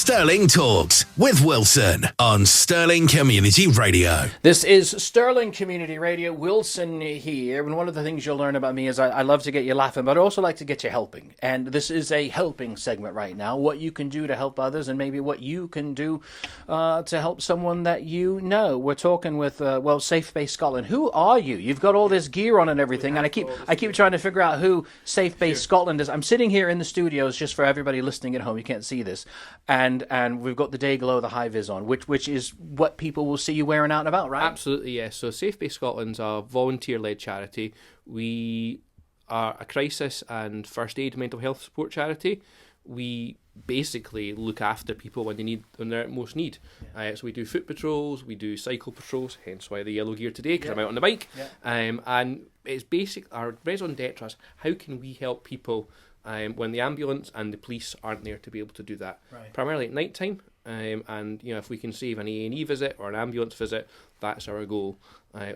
Stirling Talks with Wilson on Stirling Community Radio. This is Stirling Community Radio. Wilson here. And one of the things you'll learn about me is I love to get you laughing, but I also like to get you helping. And this is a helping segment right now. What you can do to help others and maybe what you can do to help someone that you know. We're talking with, Safebase Scotland. Who are you? You've got all this gear on and everything. And I keep trying to figure out who Safebase Scotland is. I'm sitting here in the studios just for everybody listening at home. You can't see this. And we've got the day glow, the high vis on, which is what people will see you wearing out and about, right? Absolutely, yes. So Safebase Scotland's a volunteer-led charity. We are a crisis and first aid mental health support charity. We basically look after people when they're at most need. Yeah. So we do foot patrols, we do cycle patrols, hence why the yellow gear today, because I'm out on the bike. Yeah. And it's our raison d'etre is how can we help people when the ambulance and the police aren't there to be able to do that. Right. Primarily at night time. And if we can save an A&E visit or an ambulance visit, that's our goal.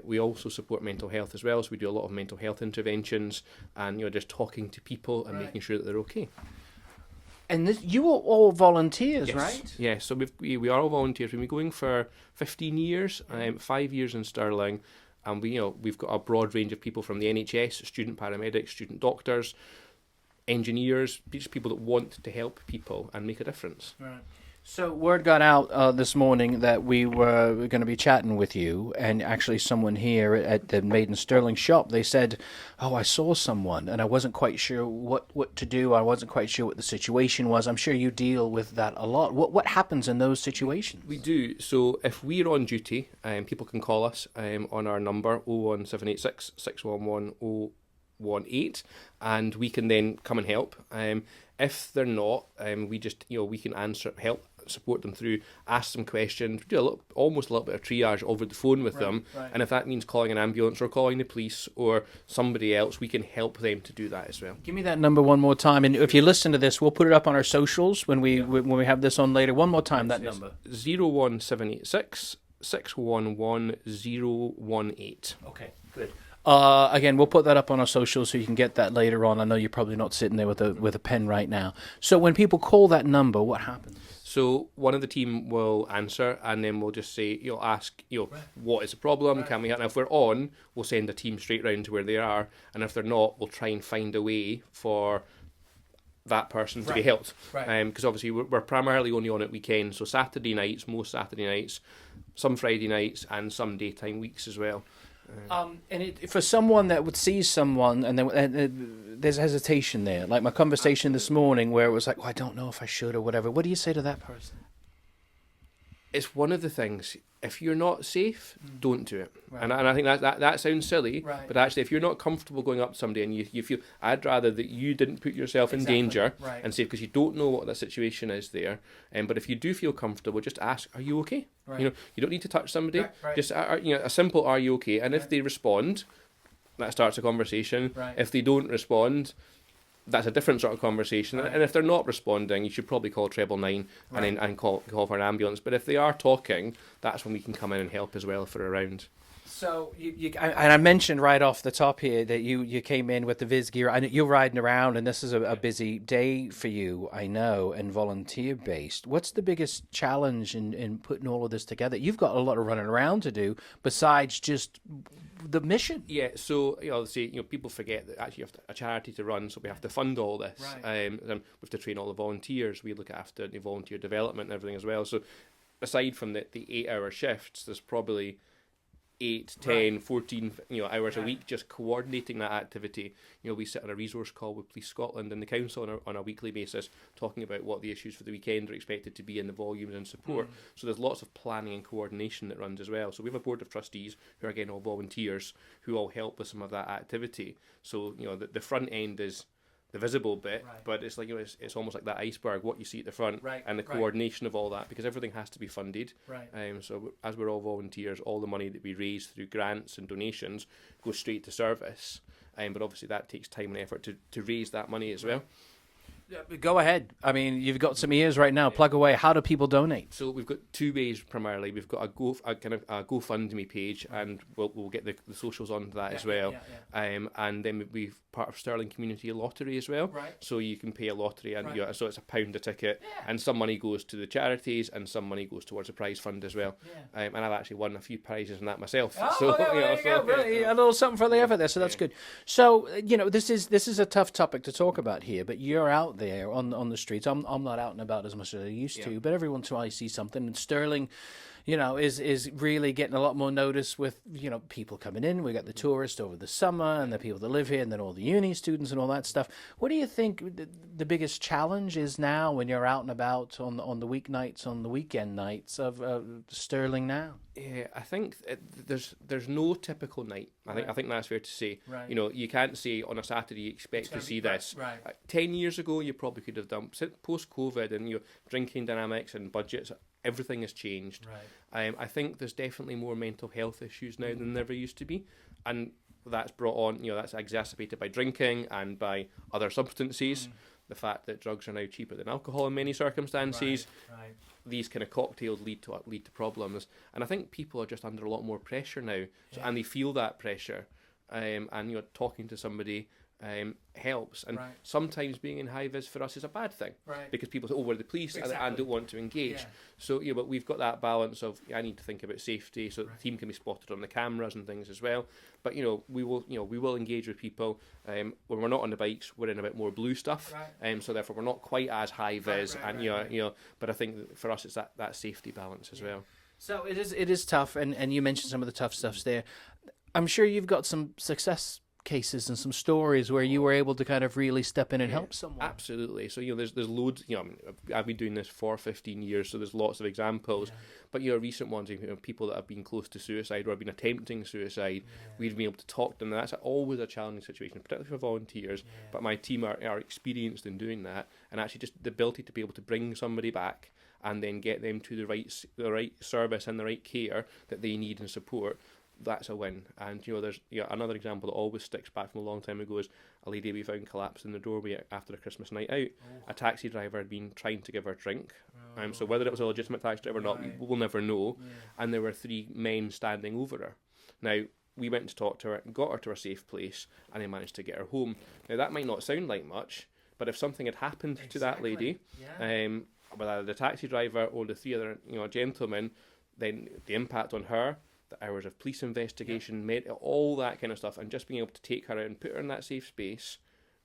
We also support mental health as well, so we do a lot of mental health interventions and just talking to people and making sure that they're okay. And you are all volunteers, yes. Right? Yes, so we are all volunteers. We've been going for 15 years, 5 years in Stirling, and we've got a broad range of people from the NHS, student paramedics, student doctors, engineers, just people that want to help people and make a difference. Right. So word got out this morning that we were going to be chatting with you, and actually someone here at the Made in Stirling shop, they said, I saw someone, and I wasn't quite sure what to do. I wasn't quite sure what the situation was. I'm sure you deal with that a lot. What happens in those situations? We do. So if we're on duty, people can call us on our number 01786 611 018, and we can then come and help. If they're not, we just we can help support them through, ask them questions, do almost a little bit of triage over the phone with them, and if that means calling an ambulance or calling the police or somebody else, we can help them to do that as well. Give me that number one more time, and if you listen to this, we'll put it up on our socials when we have this on later. One more time, that number. 01786 611 018. Okay, good. Again, we'll put that up on our socials so you can get that later on. I know you're probably not sitting there with a pen right now. So when people call that number, what happens? So one of the team will answer, and then we'll just say, ask, what is the problem? Right. Can we help? And if we're on, we'll send a team straight round to where they are, and if they're not, we'll try and find a way for that person to be helped. Right. Because obviously we're primarily only on at weekends, so most Saturday nights, some Friday nights, and some daytime weeks as well. For someone that would see someone and there's hesitation there, like my conversation this morning where it was like, I don't know if I should or whatever. What do you say to that person? It's one of the things, if you're not safe, don't do it. Right. And I think that sounds silly, but actually if you're not comfortable going up to somebody and you feel, I'd rather that you didn't put yourself in danger and safe, because you don't know what the situation is there. But if you do feel comfortable, just ask, are you okay? Right. You don't need to touch somebody. Right. Just a simple, are you okay? And if they respond, that starts a conversation. Right. If they don't respond, that's a different sort of conversation. Right. And if they're not responding, you should probably call 999 and call for an ambulance. But if they are talking, that's when we can come in and help as well if they're around. So I mentioned right off the top here that you came in with the Viz gear. I know you're riding around, and this is a busy day for you, I know, and volunteer based. What's the biggest challenge in putting all of this together? You've got a lot of running around to do besides just the mission. Yeah, so people forget that actually you have a charity to run, so we have to fund all this. Right. We have to train all the volunteers. We look after the volunteer development and everything as well. So aside from the 8-hour shifts, there's probably 8, 10, 14 hours a week just coordinating that activity. We sit on a resource call with Police Scotland and the council on a weekly basis, talking about what the issues for the weekend are expected to be and the volumes and support. So there's lots of planning and coordination that runs as well. So we have a board of trustees who are again all volunteers who all help with some of that activity. So the front end is the visible bit, but it's like it's almost like that iceberg, what you see at the front, and the coordination of all that, because everything has to be funded. So as we're all volunteers, all the money that we raise through grants and donations goes straight to service. But obviously that takes time and effort to raise that money as well. Go ahead. I mean, you've got some ears right now. Plug away. How do people donate? So we've got two ways primarily. We've got a GoFundMe page, and we'll get the socials onto that as well. And then we've part of Stirling Community Lottery as well. Right. So you can pay a lottery, and so it's £1 a ticket, and some money goes to the charities, and some money goes towards a prize fund as well. And I've actually won a few prizes in that myself. Oh, there you go. Really, a little something for the effort there. So that's good. So this is a tough topic to talk about here, but you're out there on the streets. I'm not out and about as much as I used to, but every once in a while I see something. And Stirling, is really getting a lot more notice with, people coming in. We got the tourists over the summer and the people that live here, and then all the uni students and all that stuff. What do you think the biggest challenge is now when you're out and about on the weeknights, on the weekend nights of Stirling now? Yeah, I think there's no typical night. I think that's fair to say. Right. You can't say on a Saturday you expect to see this. Right. 10 years ago, you probably could have done. Post-COVID and drinking dynamics and budgets, everything has changed. Right. I think there's definitely more mental health issues now than there ever used to be, and that's brought on. That's exacerbated by drinking and by other substances. The fact that drugs are now cheaper than alcohol in many circumstances. Right. These kind of cocktails lead to problems, and I think people are just under a lot more pressure now, and they feel that pressure. And talking to somebody helps, and sometimes being in high vis for us is a bad thing, because people say, "Oh, we're the police," and don't want to engage. So but we've got that balance of I need to think about safety, so the team can be spotted on the cameras and things as well. But we will engage with people when we're not on the bikes. We're in a bit more blue stuff, so therefore we're not quite as high vis, But I think for us it's that safety balance as well. So it is tough, and you mentioned some of the tough stuffs there. I'm sure you've got some success cases and some stories where you were able to kind of really step in and help someone. Absolutely. So there's loads. I've been doing this for 15 years, so there's lots of examples. But recent ones, people that have been close to suicide or have been attempting suicide, we've been able to talk to them. That's always a challenging situation, particularly for volunteers. But my team are experienced in doing that, and actually just the ability to be able to bring somebody back and then get them to the right service and the right care that they need and support. That's a win. And there's another example that always sticks back from a long time ago is a lady we found collapsed in the doorway after a Christmas night out. A taxi driver had been trying to give her a drink. So whether it was a legitimate taxi driver or not, we'll never know. And there were 3 men standing over her. Now, we went to talk to her, got her to a safe place, and they managed to get her home. Now, that might not sound like much, but if something had happened to that lady, whether the taxi driver or the 3 other gentlemen, then the impact on her, the hours of police investigation, all that kind of stuff, and just being able to take her out and put her in that safe space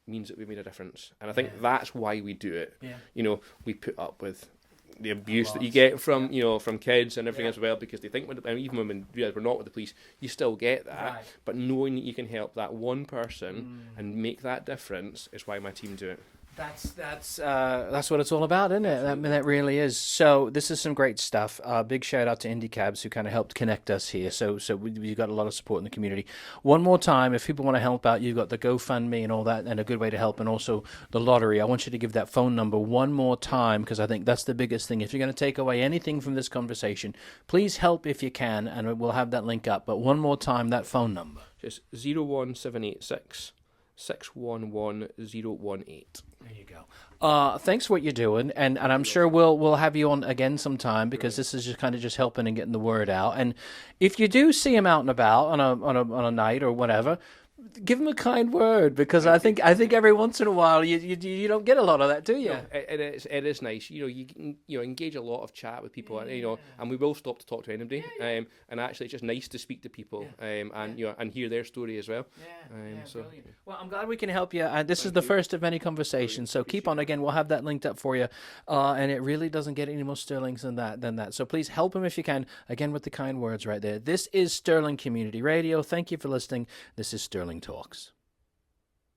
means that we made a difference. And I think that's why we do it. We put up with the abuse that you get from from kids and everything as well, because they think even when we realize we're not with the police, you still get that. But knowing that you can help that one person and make that difference is why my team do it. That's what it's all about, isn't it? That really is. So this is some great stuff. Big shout out to Indie Cabs who kind of helped connect us here. So we've got a lot of support in the community. One more time, if people want to help out, you've got the GoFundMe and all that, and a good way to help, and also the lottery. I want you to give that phone number one more time, because I think that's the biggest thing. If you're going to take away anything from this conversation, please help if you can, and we'll have that link up. But one more time, that phone number. Just 01786 611 018. There you go. Thanks for what you're doing, and I'm sure we'll have you on again sometime, because this is just helping and getting the word out. And if you do see him out and about on a night or whatever, give him a kind word, because I think every once in a while you don't get a lot of that, do you? No, it is nice. You can engage a lot of chat with people, and we will stop to talk to anybody. And actually, it's just nice to speak to people, and hear their story as well. Brilliant. Well, I'm glad we can help you. And this is the first of many conversations. So keep on. Again, we'll have that linked up for you. And it really doesn't get any more Stirlings than that. So please help him if you can. Again, with the kind words right there. This is Stirling Community Radio. Thank you for listening. This is Stirling Talks.